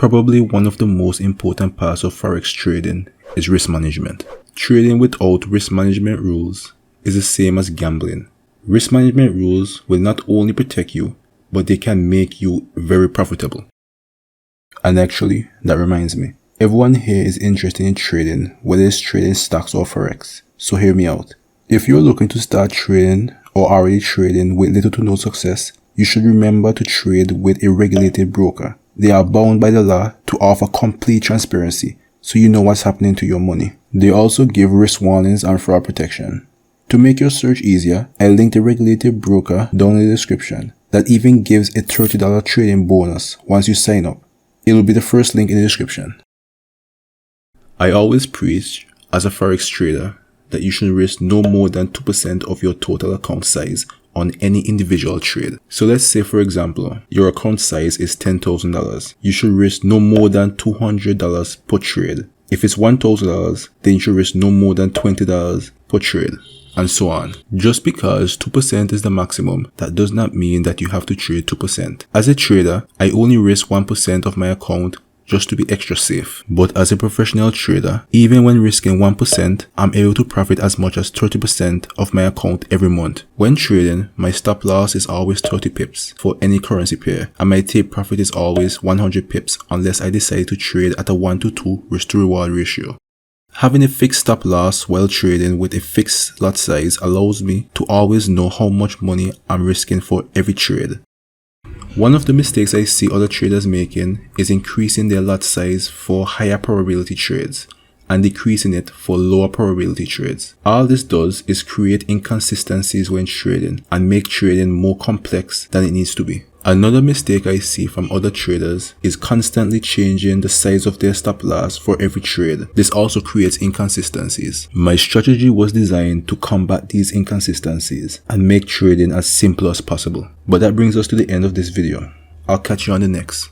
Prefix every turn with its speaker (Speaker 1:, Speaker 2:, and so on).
Speaker 1: Probably one of the most important parts of Forex trading is risk management. Trading without risk management rules is the same as gambling. Risk management rules will not only protect you, but they can make you very profitable. And actually, that reminds me, everyone here is interested in trading, whether it's trading stocks or Forex. So hear me out. If you're looking to start trading or already trading with little to no success, you should remember to trade with a regulated broker. They are bound by the law to offer complete transparency, so you know what's happening to your money. They also give risk warnings and fraud protection. To make your search easier, I linked a regulated broker down in the description that even gives a $30 trading bonus once you sign up. It will be the first link in the description. I always preach as a Forex trader that you should risk no more than 2% of your total account size on any individual trade. So let's say, for example, your account size is $10,000. You should risk no more than $200 per trade. If it's $1,000, then you should risk no more than $20 per trade, and so on. Just because 2% is the maximum, that does not mean that you have to trade 2%. As a trader, I only risk 1% of my account just to be extra safe. But as a professional trader, even when risking 1%, I'm able to profit as much as 30% of my account every month. When trading, my stop loss is always 30 pips for any currency pair, and my take profit is always 100 pips unless I decide to trade at a 1-to-2 risk to reward ratio. Having a fixed stop loss while trading with a fixed lot size allows me to always know how much money I'm risking for every trade. One of the mistakes I see other traders making is increasing their lot size for higher probability trades and decreasing it for lower probability trades. All this does is create inconsistencies when trading and make trading more complex than it needs to be. Another mistake I see from other traders is constantly changing the size of their stop loss for every trade. This also creates inconsistencies. My strategy was designed to combat these inconsistencies and make trading as simple as possible. But that brings us to the end of this video. I'll catch you on the next.